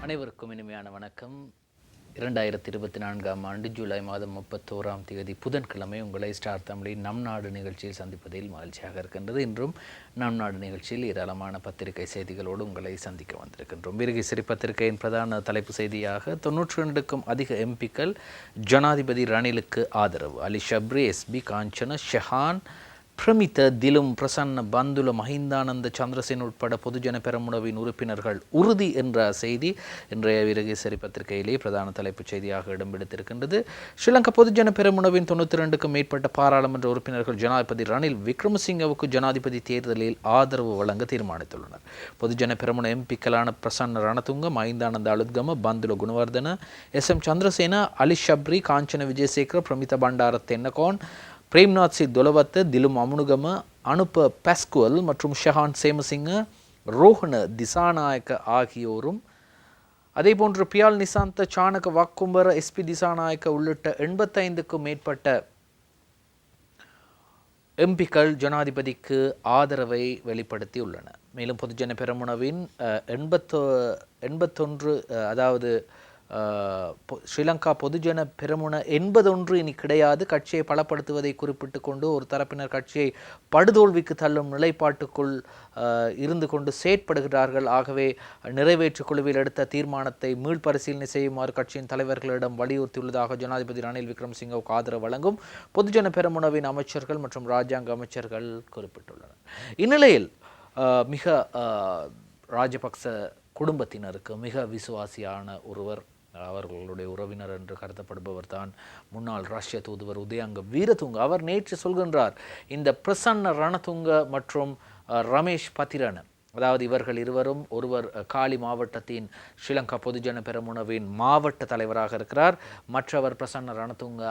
அனைவருக்கும் இனிமையான வணக்கம். 2024ஆம் ஆண்டு ஜூலை மாதம் 31ஆம் தேதி புதன்கிழமை உங்களை ஸ்டார் தமிழின் நம் நாடு நிகழ்ச்சியில் சந்திப்பதில் மகிழ்ச்சியாக இருக்கின்றது. இன்றும் நம் நாடு நிகழ்ச்சியில் ஏராளமான பத்திரிகை செய்திகளோடு உங்களை சந்திக்க வந்திருக்கின்றோம். வீரகேசரி பத்திரிகையின் பிரதான தலைப்பு செய்தியாக 92க்கும் அதிக எம்பிக்கள் ஜனாதிபதி ரணிலுக்கு ஆதரவு. அலி ஷப்ரி, எஸ்பி காஞ்சன, ஷெஹான், பிரமித்த, திலும், பிரசன்ன, பந்துல, மஹிந்தானந்த, சந்திரசேன் உட்பட பொதுஜன பெரமுனவின் உறுப்பினர்கள் உறுதி என்ற செய்தி இன்றைய வீரகேசரி பத்திரிகையிலே பிரதான தலைப்புச் செய்தியாக இடம்பெடுத்திருக்கின்றது. ஸ்ரீலங்கா பொதுஜன பெரமுனவின் 92க்கும் மேற்பட்ட பாராளுமன்ற உறுப்பினர்கள் ஜனாதிபதி ரணில் விக்ரமசிங்கவுக்கு ஜனாதிபதி தேர்தலில் ஆதரவு வழங்க தீர்மானித்துள்ளனர். பொதுஜன பெரமுன எம்பிக்களான பிரசன்ன ரணதுங்க, மஹிந்தானந்த அலுத்கம, பந்துல குணவர்தன, எஸ்.எம். சந்திரசேன, அலி ஷப்ரி, காஞ்சன விஜயசேகர, பிரமித்த பண்டார தென்னகோன், பிரேம்நாத் சி தொலவத்த, திலும் அமுனுகம, அனுப்ப பாஸ்குவல் மற்றும் ஷஹான் சேமசிங்க, ரோஹன திசாநாயக்க ஆகியோரும் அதேபோன்று பியால் நிசாந்த, சாணக வாக்கும்பர, எஸ்பி திசாநாயக்க உள்ளிட்ட 85க்கும் மேற்பட்ட எம்பிக்கள் ஜனாதிபதிக்கு ஆதரவை வெளிப்படுத்தியுள்ளனர். மேலும் பொதுஜன பெரமுனவின் 81 அதாவது ஸ்ரீலங்கா பொதுஜன பெரமுன 81 இனி கிடையாது. கட்சியை பலப்படுத்துவதை குறிப்பிட்டு கொண்டு ஒரு தரப்பினர் கட்சியை படுதோல்விக்கு தள்ளும் நிலைப்பாட்டுக்குள் இருந்து கொண்டு செயற்படுகிறார்கள். ஆகவே நிறைவேற்று குழுவில் எடுத்த தீர்மானத்தை மீள்பரிசீலனை செய்யுமாறு கட்சியின் தலைவர்களிடம் வலியுறுத்தியுள்ளதாக ஜனாதிபதி ரணில் விக்ரமசிங்கவுக்கு ஆதரவு வழங்கும் பொதுஜன பெரமுனவின் அமைச்சர்கள் மற்றும் இராஜாங்க அமைச்சர்கள் குறிப்பிட்டுள்ளனர். இந்நிலையில் மிக ராஜபக்ச குடும்பத்தினருக்கு மிக விசுவாசியான ஒருவர், அவர்களுடைய உறவினர் என்று கருதப்படுபவர் தான் முன்னாள் ரஷ்ய தூதுவர் உதயங்க வீரதுங்க. அவர் நேற்று சொல்கின்றார், இந்த பிரசன்ன ரணதுங்க மற்றும் ரமேஷ் பத்திரன், அதாவது இவர்கள் இருவரும், ஒருவர் காலி மாவட்டத்தின் ஸ்ரீலங்கா பொதுஜன பெரமுனவின் மாவட்ட தலைவராக இருக்கிறார், மற்றவர் பிரசன்ன ரணதுங்க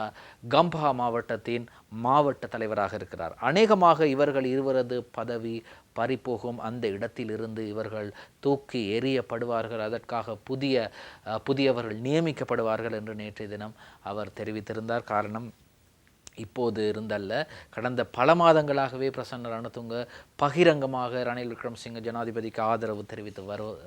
கம்பஹா மாவட்டத்தின் மாவட்ட தலைவராக இருக்கிறார். அநேகமாக இவர்கள் இருவரது பதவி பறிப்போகும். அந்த இடத்திலிருந்து இவர்கள் தூக்கி எறியப்படுவார்கள். அதற்காக புதியவர்கள் நியமிக்கப்படுவார்கள் என்று நேற்றைய தினம் அவர் தெரிவித்திருந்தார். காரணம், இப்போது இருந்தல்ல, கடந்த பல மாதங்களாகவே பிரசன்ன ரணதுங்க பகிரங்கமாக ரணில் விக்ரமசிங்க ஜனாதிபதிக்கு ஆதரவு தெரிவித்து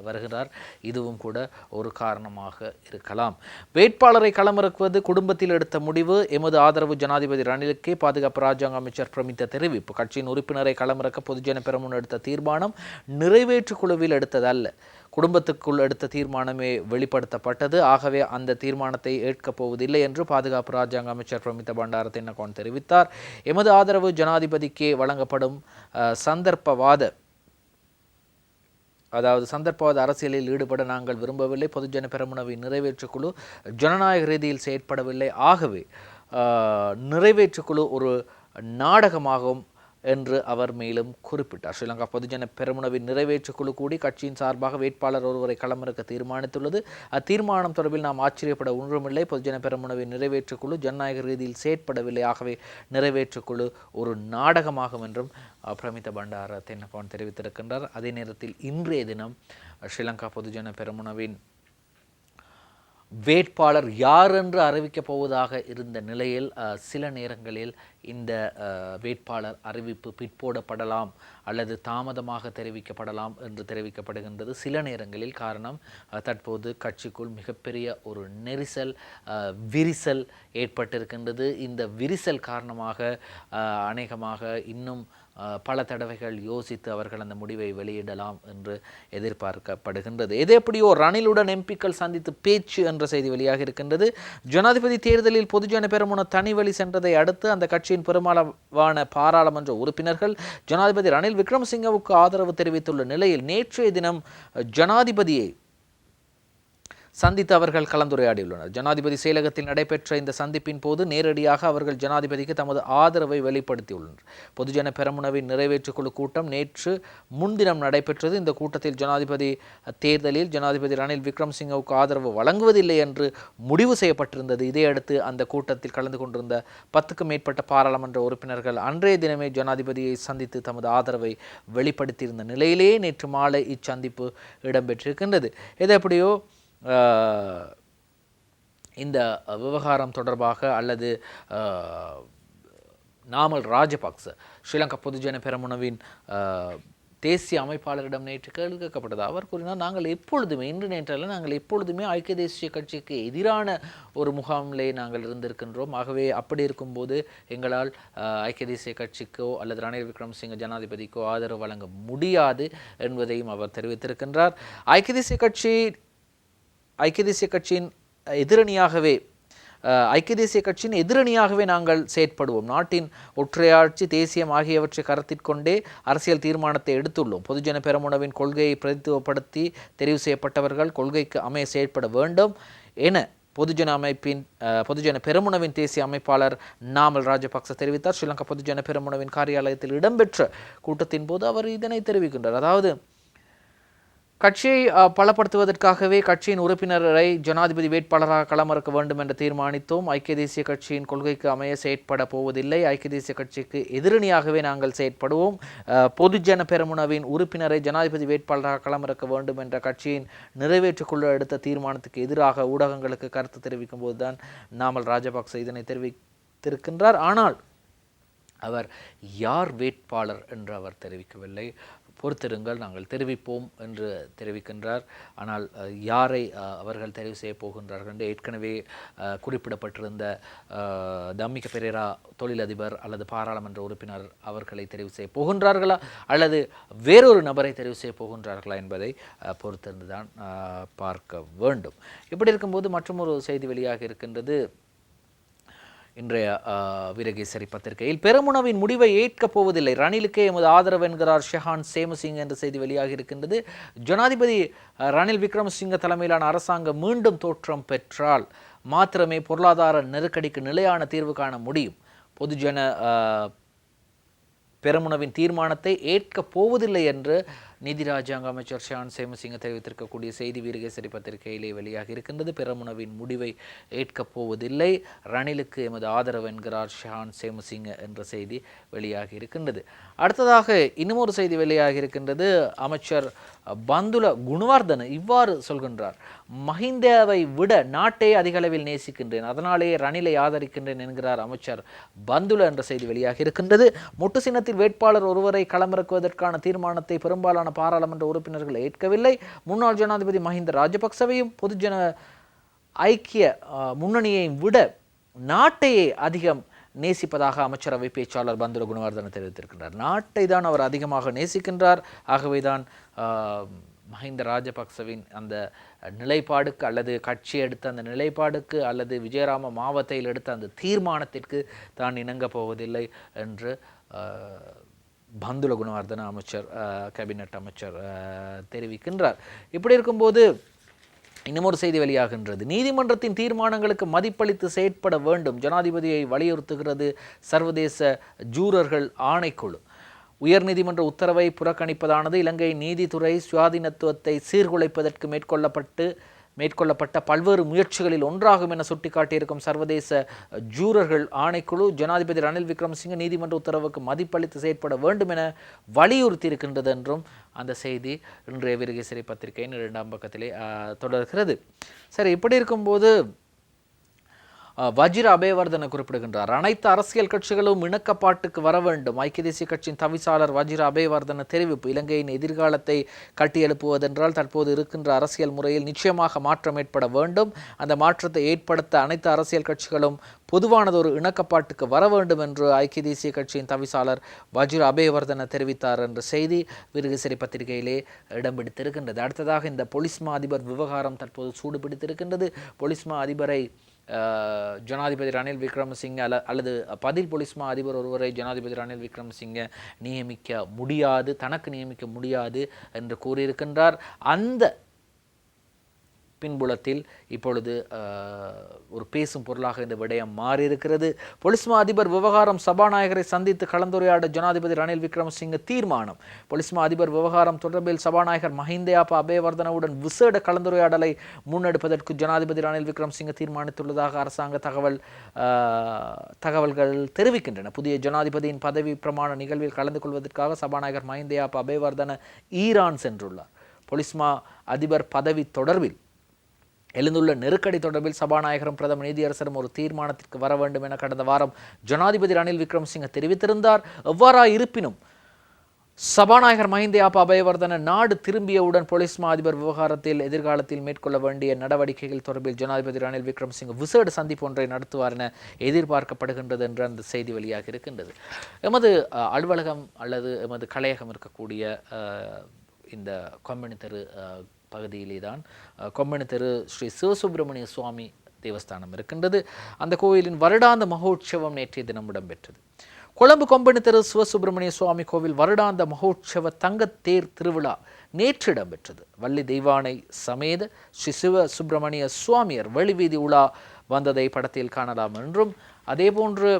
வருகிறார். இதுவும் கூட ஒரு காரணமாக இருக்கலாம். வேட்பாளரை களமிறக்குவது குடும்பத்தில் எடுத்த முடிவு. எமது ஆதரவு ஜனாதிபதி ரணிலுக்கே. பாதுகாப்பு இராஜாங்க அமைச்சர் பிரமித்த தெரிவிப்பு. கட்சியின் உறுப்பினரை களமிறக்க பொதுஜன பெரமுன எடுத்த தீர்மானம் நிறைவேற்று குழுவில் எடுத்ததல்ல, குடும்பத்துக்குள் எடுத்த தீர்மானமே வெளிப்படுத்தப்பட்டது. ஆகவே அந்த தீர்மானத்தை ஏற்கப் போவதில்லை என்று பாதுகாப்பு இராஜாங்க அமைச்சர் பிரமித்த பண்டார தென்னகோன் தெரிவித்தார். எமது ஆதரவு ஜனாதிபதிக்கே வழங்கப்படும். சந்தர்ப்பவாத அரசியலில் ஈடுபட நாங்கள் விரும்பவில்லை. பொதுஜன பெரமுனவின் நிறைவேற்றுக்குழு ஜனநாயக ரீதியில் செயற்படவில்லை. ஆகவே நிறைவேற்றுக்குழு ஒரு நாடகமாகும் என்று அவர் மேலும் குறிப்பிட்டார். ஸ்ரீலங்கா பொதுஜன பெரமுனவின் நிறைவேற்று குழு கூடி கட்சியின் சார்பாக வேட்பாளர் ஒருவரை களமிறக்க தீர்மானித்துள்ளது. அத்தீர்மானம் தொடர்பில் நாம் ஆச்சரியப்பட ஒன்றுமில்லை. பொதுஜன பெரமுனவின் நிறைவேற்று குழு ஜனநாயக ரீதியில் செயற்படவில்லை. ஆகவே நிறைவேற்று குழு ஒரு நாடகமாகும் என்றும் பிரமித்த பண்டார தென்னகோன் தெரிவித்திருக்கின்றார். அதே நேரத்தில் இன்றைய தினம் ஸ்ரீலங்கா பொதுஜன பெரமுனவின் வேட்பாளர் யார் என்று அறிவிக்கப் போவதாக இருந்த நிலையில் சில நேரங்களில் இந்த வேட்பாளர் அறிவிப்பு பிற்போடப்படலாம் அல்லது தாமதமாக தெரிவிக்கப்படலாம் என்று தெரிவிக்கப்படுகின்றது. சில நேரங்களில் காரணம், தற்போது கட்சிக்குள் மிகப்பெரிய ஒரு நெரிசல், விரிசல் ஏற்பட்டிருக்கின்றது. இந்த விரிசல் காரணமாக அநேகமாக இன்னும் பல தடவைகள் யோசித்து அவர்கள் அந்த முடிவை வெளியிடலாம் என்று எதிர்பார்க்கப்படுகின்றது. எது எப்படியோ ரணிலுடன் எம்பிக்கள் சந்தித்து பேச்சு என்ற செய்தி வெளியாக இருக்கின்றது. ஜனாதிபதி தேர்தலில் பொதுஜன பெரமுன தனிவழி சென்றதை அடுத்து அந்த கட்சியின் பெரும்பாலான பாராளுமன்ற உறுப்பினர்கள் ஜனாதிபதி ரணில் விக்ரமசிங்கவுக்கு ஆதரவு தெரிவித்துள்ள நிலையில் நேற்றைய தினம் ஜனாதிபதியை சந்தித்து அவர்கள் கலந்துரையாடியுள்ளனர். ஜனாதிபதி செயலகத்தில் நடைபெற்ற இந்த சந்திப்பின் போது நேரடியாக அவர்கள் ஜனாதிபதிக்கு தமது ஆதரவை வெளிப்படுத்தியுள்ளனர். பொதுஜன பெரமுனவின் நிறைவேற்றுக்குழு கூட்டம் நேற்று முன்தினம் நடைபெற்றது. இந்த கூட்டத்தில் ஜனாதிபதி தேர்தலில் ஜனாதிபதி ரணில் விக்ரமசிங்கவுக்கு ஆதரவு வழங்குவதில்லை என்று முடிவு செய்யப்பட்டிருந்தது. இதையடுத்து அந்த கூட்டத்தில் கலந்து கொண்டிருந்த 10க்கும் மேற்பட்ட பாராளுமன்ற உறுப்பினர்கள் அன்றைய தினமே ஜனாதிபதியை சந்தித்து தமது ஆதரவை வெளிப்படுத்தியிருந்த நிலையிலேயே நேற்று மாலை இச்சந்திப்பு இடம்பெற்றிருக்கின்றது. எது எப்படியோ இந்த விவகாரம் தொடர்பாக அல்லது நாமல் ராஜபக்ச ஸ்ரீலங்கா பொதுஜன பெரமுனவின் தேசிய அமைப்பாளரிடம் நேற்று கேள்வி கேட்கப்பட்டது. அவர் கூறினார், நாங்கள் எப்பொழுதுமே, இன்று நேற்றல்ல, நாங்கள் எப்பொழுதுமே ஐக்கிய தேசிய கட்சிக்கு எதிரான ஒரு முகாமிலே நாங்கள் இருந்திருக்கின்றோம். ஆகவே அப்படி இருக்கும்போது எங்களால் ஐக்கிய தேசிய கட்சிக்கோ அல்லது ரணில் விக்ரமசிங்க ஜனாதிபதிக்கோ ஆதரவு வழங்க முடியாது என்பதையும் அவர் தெரிவித்திருக்கின்றார். ஐக்கிய தேசிய கட்சியின் எதிரணியாகவே ஐக்கிய தேசிய கட்சியின் எதிரணியாகவே நாங்கள் செயற்படுவோம். நாட்டின் ஒற்றையாட்சி, தேசியம் ஆகியவற்றை கருத்தில் கொண்டே அரசியல் தீர்மானத்தை எடுத்துள்ளோம். பொதுஜன பெரமுனவின் கொள்கையை பிரதித்துவப்படுத்தி தெரிவு செய்யப்பட்டவர்கள் கொள்கைக்கு அமைய செயற்பட வேண்டும் என பொதுஜன பெரமுனவின் தேசிய அமைப்பாளர் நாமல் ராஜபக்ச தெரிவித்தார். ஸ்ரீலங்கா பொதுஜன பெரமுனவின் காரியாலயத்தில் இடம்பெற்ற கூட்டத்தின் போது அவர் இதனை தெரிவிக்கின்றார். அதாவது கட்சியை பலப்படுத்துவதற்காகவே கட்சியின் உறுப்பினரை ஜனாதிபதி வேட்பாளராக களமிறக்க வேண்டும் என்று தீர்மானித்தோம். ஐக்கிய தேசிய கட்சியின் கொள்கைக்கு அமைய செயற்பட போவதில்லை. ஐக்கிய தேசிய கட்சிக்கு எதிரணியாகவே நாங்கள் செயற்படுவோம். பொதுஜன பெரமுனவின் உறுப்பினரை ஜனாதிபதி வேட்பாளராக களமிறக்க வேண்டும் என்ற கட்சியின் நிறைவேற்றுக்குழு எடுத்த தீர்மானத்துக்கு எதிராக ஊடகங்களுக்கு கருத்து தெரிவிக்கும் போதுதான் நாமல் ராஜபக்ச இதனை தெரிவித்திருக்கின்றார். ஆனால் அவர் யார் வேட்பாளர் என்று அவர் தெரிவிக்கவில்லை. பொறுத்திருங்கள், நாங்கள் தெரிவிப்போம் என்று தெரிவிக்கின்றார். ஆனால் யாரை அவர்கள் தெரிவு செய்ய போகின்றார்கள் என்று ஏற்கனவே குறிப்பிடப்பட்டிருந்த தம்மிக பெரேரா தொழிலதிபர் அல்லது பாராளுமன்ற உறுப்பினர் அவர்களை தெரிவு செய்ய போகின்றார்களா அல்லது வேறொரு நபரை தெரிவு செய்ய போகின்றார்களா என்பதை பொறுத்திருந்துதான் பார்க்க வேண்டும். இப்படி இருக்கும்போது மற்றொரு செய்தி வெளியாக இருக்கின்றது. இன்றைய வீரகேசரி பத்திரிகையில் பெரமுனவின் முடிவை ஏற்கப் போவதில்லை, ரணிலுக்கே எமது ஆதரவு என்கிறார் ஷெஹான் சேமசிங் என்ற செய்தி வெளியாக இருக்கின்றது. ஜனாதிபதி ரணில் விக்ரமசிங்க தலைமையிலான அரசாங்கம் மீண்டும் தோற்றம் பெற்றால் மாத்திரமே பொருளாதார நெருக்கடிக்கு நிலையான தீர்வு காண முடியும். பொதுஜன பெரமுனவின் தீர்மானத்தை ஏற்கப் போவதில்லை என்று நீதி ராஜாங்க அமைச்சர் ஷான் சேமசிங்க தெரிவித்திருக்கக்கூடிய செய்தி வீரகேசரி பத்திரிகையிலே வெளியாக இருக்கின்றது. பெரமுனவின் முடிவை ஏற்கப் போவதில்லை, ரணிலுக்கு எமது ஆதரவு என்கிறார் ஷான் சேமசிங்க என்ற செய்தி வெளியாகி இருக்கின்றது. அடுத்ததாக இன்னுமொரு செய்தி வெளியாகி இருக்கின்றது. அமைச்சர் பந்துல குணவர்தன இவ்வாறு சொல்கின்றார், மஹிந்தவை விட நாட்டை அதிக அளவில் நேசிக்கின்றேன், அதனாலேயே ரணிலை ஆதரிக்கின்றேன் என்கிறார் அமைச்சர் பந்துல என்ற செய்தி வெளியாக இருக்கின்றது. மொட்டு சின்னத்தில் வேட்பாளர் ஒருவரை களமிறக்குவதற்கான தீர்மானத்தை பெரும்பாலான பாராளுமன்ற உறுப்பினர்கள் ஏற்கவில்லை. முன்னாள் ஜனாதிபதி மஹிந்த ராஜபக்சவையும் பொதுஜன ஐக்கிய முன்னணியையும் விட நாட்டையே அதிகம் நேசிப்பதாக அமைச்சரவை பேச்சாளர் பந்துல குணவர்தன தெரிவித்திருக்கின்றார். நாட்டை தான் அவர் அதிகமாக நேசிக்கின்றார். ஆகவேதான் மஹிந்த ராஜபக்சவின் அந்த நிலைப்பாடுக்கு அல்லது கட்சி எடுத்த அந்த நிலைப்பாடுக்கு அல்லது விஜயராம மாவத்தையில் எடுத்த அந்த தீர்மானத்திற்கு தான் இணங்கப் போவதில்லை என்று பந்துல குணவர்தன அமைச்சர் கேபினட் அமைச்சர் தெரிவிக்கின்றார். இப்படி இருக்கும்போது இன்னமொரு செய்தி வெளியாகின்றது. நீதிமன்றத்தின் தீர்மானங்களுக்கு மதிப்பளித்து செயற்பட வேண்டும், ஜனாதிபதியை வலியுறுத்துகிறது சர்வதேச ஜூரர்கள் ஆணைக்குழு. உயர்நீதிமன்ற உத்தரவை புறக்கணிப்பதானது இலங்கையின் நீதித்துறை சுயாதீனத்துவத்தை சீர்குலைப்பதற்கு மேற்கொள்ளப்பட்ட பல்வேறு முயற்சிகளில் ஒன்றாகும் என சுட்டிக்காட்டியிருக்கும் சர்வதேச ஜூரர்கள் ஆணைக்குழு ஜனாதிபதி ரணில் விக்ரமசிங்க நீதிமன்ற உத்தரவுக்கு மதிப்பளித்து செயற்பட வேண்டும் என வலியுறுத்தி இருக்கின்றது என்றும் அந்த செய்தி இன்றைய வீரகேசரி பத்திரிகையின் 2ஆம் பக்கத்திலே தொடர்கிறது. சரி, இப்படி இருக்கும்போது வஜிர அபேவர்தன குறிப்பிடுகின்றார், அனைத்து அரசியல் கட்சிகளும் இணக்கப்பாட்டுக்கு வர வேண்டும். ஐக்கிய தேசிய கட்சியின் தவிசாளர் வஜிர அபேவர்தன தெரிவிப்பு, இலங்கையின் எதிர்காலத்தை கட்டியெழுப்புவதென்றால் தற்போது இருக்கின்ற அரசியல் முறையில் நிச்சயமாக மாற்றம் ஏற்பட வேண்டும். அந்த மாற்றத்தை ஏற்படுத்த அனைத்து அரசியல் கட்சிகளும் பொதுவானதொரு இணக்கப்பாட்டுக்கு வர வேண்டும் என்று ஐக்கிய தேசிய கட்சியின் தவிசாளர் வஜிர அபேவர்தன தெரிவித்தார் என்ற செய்தி வீரகேசரி பத்திரிகையிலே இடம் பிடித்திருக்கின்றது. அடுத்ததாக இந்த பொலிஸ்மா அதிபர் விவகாரம் தற்போது சூடுபிடித்திருக்கின்றது. பொலிஸ்மா அதிபரை ஜனாதிபதி ரணில் விக்ரமசிங்க அல்லது பதில் பொலிஸ்மா அதிபர் ஒருவரை ஜனாதிபதி ரணில் விக்ரமசிங்க நியமிக்க முடியாது, தனக்கு நியமிக்க முடியாது என்று கூறியிருக்கின்றார். அந்த பின்புலத்தில் இப்பொழுது ஒரு பேசும் பொருளாக இந்த விடயம் மாறியிருக்கிறது. பொலிஸ்மா அதிபர் விவகாரம் சபாநாயகரை சந்தித்து கலந்துரையாட ஜனாதிபதி ரணில் விக்ரமசிங்க தீர்மானம். பொலிஸ்மா அதிபர் விவகாரம் தொடர்பில் சபாநாயகர் மஹிந்தயாப்ப அபேவர்தனவுடன் விசேட கலந்துரையாடலை முன்னெடுப்பதற்கு ஜனாதிபதி ரணில் விக்ரமசிங்க தீர்மானித்துள்ளதாக அரசாங்க தகவல்கள் தெரிவிக்கின்றன. புதிய ஜனாதிபதியின் பதவி பிரமாண நிகழ்வில் கலந்து கொள்வதற்காக சபாநாயகர் மஹிந்தயாப்ப அபேவர்தன ஈரான் சென்றுள்ளார். பொலிஸ்மா அதிபர் பதவி தொடர்பில் எழுந்துள்ள நெருக்கடி தொடர்பில் சபாநாயகரும் பிரதம நீதியரசரும் ஒரு தீர்மானத்திற்கு வர வேண்டும் என கடந்த வாரம் ஜனாதிபதி ரணில் விக்ரமசிங்க தெரிவித்திருந்தார். எவ்வாறா இருப்பினும் சபாநாயகர் மஹிந்த அபயவர்தன நாடு திரும்பியவுடன் பொலிஸ் மா அதிபர் விவகாரத்தில் எதிர்காலத்தில் மேற்கொள்ள வேண்டிய நடவடிக்கைகள் தொடர்பில் ஜனாதிபதி ரணில் விக்ரமசிங்க விசேட சந்திப்பு ஒன்றை நடத்துவார் என எதிர்பார்க்கப்படுகின்றது என்ற அந்த செய்தி வெளியாக இருக்கின்றது. எமது அலுவலகம் அல்லது எமது கலையகம் இருக்கக்கூடிய இந்த கொம்மணி தெரு பகுதியிலே தான் கொம்மணி தெரு ஸ்ரீ சிவசுப்பிரமணிய சுவாமி தேவஸ்தானம் இருக்கின்றது. அந்த கோயிலின் வருடாந்த மகோற்சவம் நேற்றைய தினம் இடம்பெற்றது. கொழும்பு கொம்பனி தெரு சிவசுப்பிரமணிய சுவாமி கோவில் வருடாந்த மகோற்சவ தங்கத்தேர் திருவிழா நேற்று இடம்பெற்றது. வள்ளி தெய்வானை சமேத ஸ்ரீ சிவ சுப்பிரமணிய சுவாமியர் வெளிவீதி உலா வந்ததை படத்தில் காணலாம் என்றும், அதேபோன்று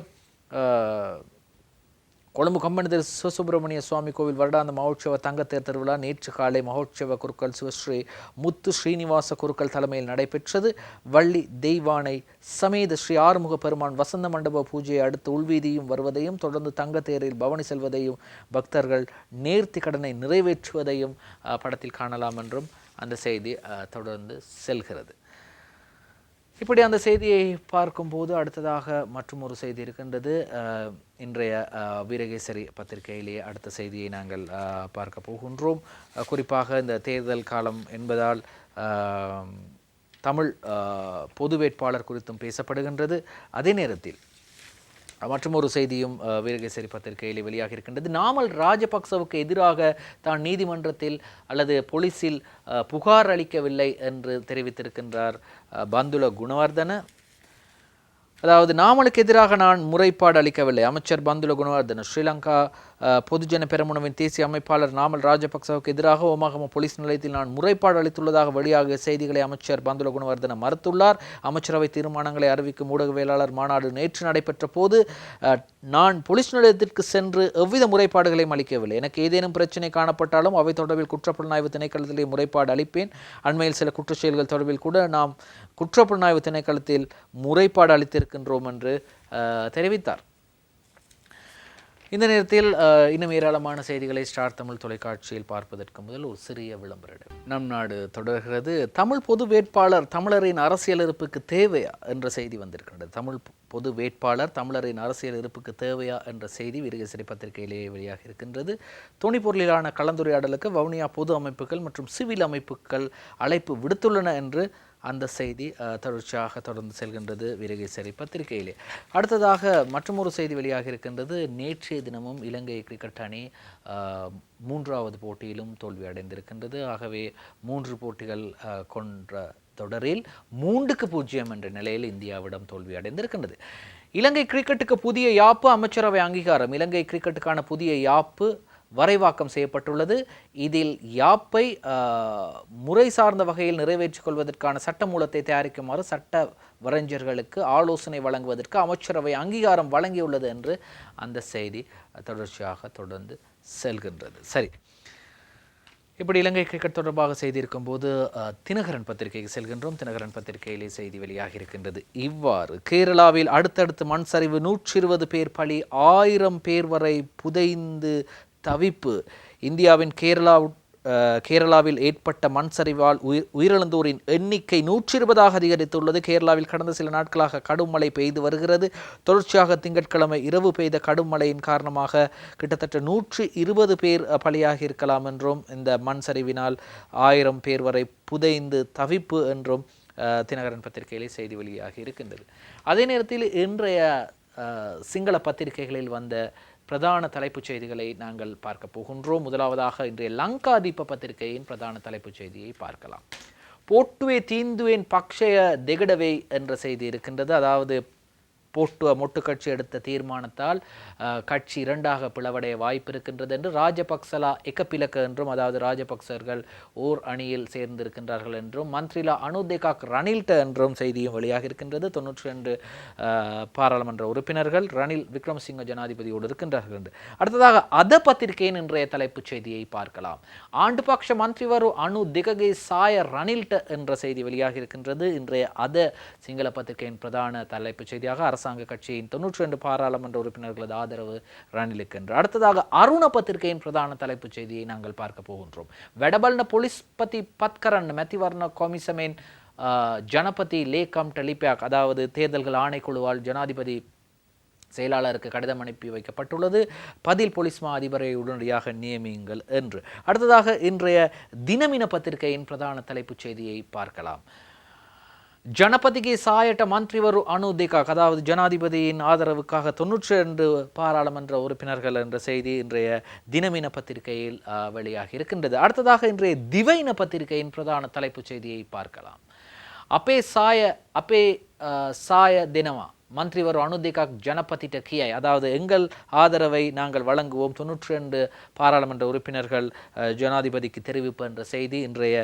கொழும்பு கொம்பனி தெரு சிவசுப்பிரமணிய சுவாமி கோவில் வருடாந்த மகோற்சவ தங்கத்தேர் திருவிழா நேற்று காலை மகோற்சவ குருக்கள் சிவஸ்ரீ முத்து ஸ்ரீனிவாச குருக்கள் தலைமையில் நடைபெற்றது. வள்ளி தெய்வானை சமேத ஸ்ரீ ஆறுமுக பெருமான் வசந்த மண்டப பூஜையை அடுத்து உள்வீதியும் வருவதையும் தொடர்ந்து தங்கத்தேரில் பவனி செல்வதையும் பக்தர்கள் நேர்த்தி கடனை நிறைவேற்றுவதையும் படத்தில் காணலாம் என்றும் அந்த செய்தி தொடர்ந்து செல்கிறது. இப்படி அந்த செய்தியை பார்க்கும்போது அடுத்ததாக மற்றும் ஒரு செய்தி இருக்கின்றது. இன்றைய வீரகேசரி பத்திரிகையிலேயே அடுத்த செய்தியை நாங்கள் பார்க்க போகின்றோம். குறிப்பாக இந்த தேர்தல் காலம் என்பதால் தமிழ் பொது வேட்பாளர் குறித்தும் பேசப்படுகின்றது. அதே நேரத்தில் மற்றும் ஒரு செய்தியும் வீரகேசரி பத்திரிகையில் வெளியாக இருக்கின்றது. நாமல் ராஜபக்சவுக்கு எதிராக தான் நீதிமன்றத்தில் அல்லது போலீஸில் புகார் அளிக்கவில்லை என்று தெரிவித்திருக்கின்றார் பந்துல குணவர்தன. அதாவது நாமலுக்கு எதிராக நான் முறைப்பாடு அளிக்கவில்லை. அமைச்சர் பந்துல குணவர்தன ஸ்ரீலங்கா பொதுஜன பெரமுனவின் தேசிய அமைப்பாளர் நாமல் ராஜபக்சவுக்கு எதிராக ஓமாகம போலீஸ் நிலையத்தில் நான் முறைப்பாடு அளித்துள்ளதாக வெளியாகிய செய்திகளை அமைச்சர் பந்துல குணவர்தன மறுத்துள்ளார். அமைச்சரவை தீர்மானங்களை அறிவிக்கும் ஊடகவியலாளர் மாநாடு நேற்று நடைபெற்ற போது நான் போலீஸ் நிலையத்திற்கு சென்று எவ்வித முறைப்பாடுகளையும் அளிக்கவில்லை. எனக்கு ஏதேனும் பிரச்சனை காணப்பட்டாலும் அவை தொடர்பில் குற்றப்புலனாய்வு திணைக்களத்திலே முறைப்பாடு அளிப்பேன். அண்மையில் சில குற்றச்செயல்கள் தொடர்பில் கூட நாம் குற்றப்புலனாய்வு திணைக்களத்தில் முறைப்பாடு அளித்திருக்கின்றோம் என்று தெரிவித்தார். இந்த நேரத்தில் இன்னும் ஏராளமான செய்திகளை ஸ்டார் தமிழ் தொலைக்காட்சியில் பார்ப்பதற்கு முதல் ஒரு சிறிய விளம்பரம். நம் நாடு தொடர்கிறது. தமிழ் பொது வேட்பாளர் தமிழரின் அரசியல் இருப்புக்கு தேவையா என்ற செய்தி வந்திருக்கின்றது. தமிழ் பொது வேட்பாளர் தமிழரின் அரசியல் இருப்புக்கு தேவையா என்ற செய்தி வீரகேசரி பத்திரிகையிலேயே வெளியாக இருக்கின்றது. துணிப்பொருளிலான கலந்துரையாடலுக்கு வவுனியா பொது அமைப்புகள் மற்றும் சிவில் அமைப்புகள் அழைப்பு விடுத்துள்ளன என்று அந்த செய்தி தொடர்ச்சியாக தொடர்ந்து செல்கின்றது வீரகேசரி பத்திரிகையிலே. அடுத்ததாக மற்றொரு செய்தி வெளியாக இருக்கின்றது. நேற்றைய தினமும் இலங்கை கிரிக்கெட் அணி 3வது போட்டியிலும் தோல்வி அடைந்திருக்கின்றது. ஆகவே 3 போட்டிகள் கொன்ற தொடரில் 3-0 என்ற நிலையில் இந்தியாவிடம் தோல்வி அடைந்திருக்கின்றது. இலங்கை கிரிக்கெட்டுக்கு புதிய யாப்பு அமைச்சரவை அங்கீகாரம். இலங்கை கிரிக்கெட்டுக்கான புதிய யாப்பு வரைவாக்கம் செய்யப்பட்டுள்ளது. இதில் யாப்பை முறை சார்ந்த வகையில் நிறைவேற்றிக் கொள்வதற்கான சட்டமூலத்தை தயாரிக்குமாறு சட்ட வரைஞர்களுக்கு ஆலோசனை வழங்குவதற்கு அமைச்சரவை அங்கீகாரம் வழங்கியுள்ளது என்று அந்த செய்தி தொடர்ச்சியாக தொடர்ந்து செல்கின்றது. சரி, இப்படி இலங்கை கிரிக்கெட் தொடர்பாக செய்தி இருக்கும்போது தினகரன் பத்திரிகைக்கு செல்கின்றோம். தினகரன் பத்திரிகையிலே செய்தி வெளியாக இருக்கின்றது இவ்வாறு: கேரளாவில் அடுத்தடுத்து மண் சரிவு, 120 பேர் பலி, 1000 பேர் வரை புதைந்து தவிப்பு. இந்தியாவின் கேரளாவில் ஏற்பட்ட மண் சரிவால் உயிரிழந்தோரின் எண்ணிக்கை 120ஆக அதிகரித்துள்ளது. கேரளாவில் கடந்த சில நாட்களாக கடும் மழை பெய்து வருகிறது. தொடர்ச்சியாக திங்கட்கிழமை இரவு பெய்த கடும் மழையின் காரணமாக கிட்டத்தட்ட 120 பேர் பலியாகி இருக்கலாம் என்றும், இந்த மண் சரிவினால் 1000 பேர் வரை புதைந்து தவிப்பு என்றும் தினகரன் பத்திரிகையிலே செய்தி வெளியாகி இருக்கின்றது. அதே நேரத்தில் இன்றைய சிங்கள பத்திரிகைகளில் வந்த பிரதான தலைப்புச் செய்திகளை நாங்கள் பார்க்க போகின்றோம். முதலாவதாக இன்றைய லங்காதீப பத்திரிகையின் பிரதான தலைப்புச் செய்தியை பார்க்கலாம். போட்டுவே தீந்துவேன் பக்ஷய தெகடவே என்ற செய்தி இருக்கின்றது. அதாவது மொட்டு கட்சி எடுத்த தீர்மானத்தால் கட்சி 2ஆக பிளவடைய வாய்ப்பு இருக்கின்றது என்று ராஜபக்சலா எக்கப்பிலக்க என்றும், அதாவது ராஜபக்சர்கள் ஓர் அணியில் சேர்ந்திருக்கின்றார்கள் என்றும், மந்திரிலா அனுதேகாக் ரணில்ட என்றும் செய்தியும் வெளியாக இருக்கின்றது. 92 பாராளுமன்ற உறுப்பினர்கள் ரணில் விக்ரமசிங்க ஜனாதிபதியோடு இருக்கின்றார்கள் என்று. அடுத்ததாக அத பத்திரிகையின் இன்றைய தலைப்புச் செய்தியை பார்க்கலாம். ஆண்டு பக்ஷ மந்திரிவரு அனு திககே சாய ரணில்ட என்ற செய்தி வெளியாக இருக்கின்றது. இன்றைய அத சிங்கள பத்திரிகையின் பிரதான தலைப்புச் செய்தியாக அரசாங்க கட்சியின் 92 பாராளுமன்ற உறுப்பினர்களது ஆதரவு ரணிலுக்கு என்று. அடுத்ததாக அருண பத்திரிகையின் பிரதான தலைப்புச் செய்தியை நாங்கள் பார்க்க போகின்றோம். வெடபல்ன பொலிஸ்பதி பத்கரன் மெத்திவர்ண கொமிசமேன் ஜனபதி லேகம் டெலிபேக், அதாவது தேர்தல்கள் ஆணைக்குழுவால் ஜனாதிபதி செயலாளருக்கு கடிதம் அனுப்பி வைக்கப்பட்டுள்ளது. பதில் போலீஸ் மா அதிபரை உடனடியாக நியமியுங்கள் என்று. அடுத்ததாக இன்றைய தினமின பத்திரிகையின் பிரதான தலைப்புச் செய்தியை பார்க்கலாம். ஜனபதிக்கு சாயட்ட மந்திரிவரு அனுதிகாக், அதாவது ஜனாதிபதியின் ஆதரவுக்காக 92 பாராளுமன்ற உறுப்பினர்கள் என்ற செய்தி இன்றைய தினமின பத்திரிகையில் வெளியாகி இருக்கின்றது. அடுத்ததாக இன்றைய திவைன பத்திரிகையின் பிரதான தலைப்புச் செய்தியை பார்க்கலாம். அப்பே சாய தினமா மந்திரிவர் அனுதிகாக் ஜனபதிட்ட கியை, அதாவது எங்கள் ஆதரவை நாங்கள் வழங்குவோம், 92 பாராளுமன்ற உறுப்பினர்கள் ஜனாதிபதிக்கு தெரிவிப்பு என்ற செய்தி இன்றைய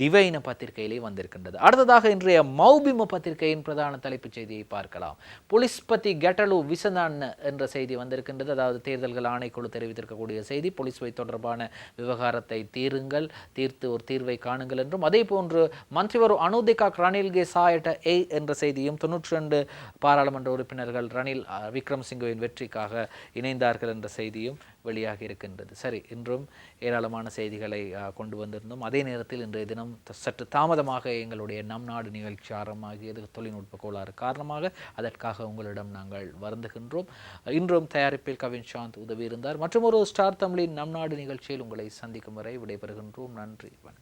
திவைன பத்திரிகையிலே வந்திருக்கின்றது. அடுத்ததாக இன்றைய மௌபிம பத்திரிகையின் பிரதான தலைப்புச் செய்தியை பார்க்கலாம். பொலிஸ்பதி கெட்டலு விசதான் என்ற செய்தி வந்திருக்கின்றது. அதாவது தேர்தல்கள் ஆணைக்குழு தெரிவித்திருக்கக்கூடிய செய்தி. பொலிஸ்வை தொடர்பான விவகாரத்தை தீர்த்து ஒரு தீர்வை காணுங்கள் என்றும், அதே போன்று மந்திரிவர் அனுதிகாக் ரணில்கே சாயட்ட என்ற செய்தியும், 92 பாராளுமன்ற உறுப்பினர்கள் ரணில் விக்ரமசிங்கவின் வெற்றிக்காக இணைந்தார்கள் என்ற செய்தியும் வெளியாகி இருக்கின்றது. சரி, இன்றும் ஏராளமான செய்திகளை கொண்டு வந்திருந்தோம். அதே நேரத்தில் இன்றைய தினம் சற்று தாமதமாக எங்களுடைய நம் நாடு நிகழ்ச்சி ஆரம்பமாகியது தொழில்நுட்ப கோளாறு காரணமாக. அதற்காக உங்களிடம் நாங்கள் வருந்துகின்றோம். இன்றும் தயாரிப்பில் கவின் சாந்த் உதவி இருந்தார். மற்றும் ஒரு ஸ்டார் தமிழின் நம் நாடு நிகழ்ச்சியில் உங்களை சந்திக்கும் வரை விடைபெறுகின்றோம். நன்றி, வணக்கம்.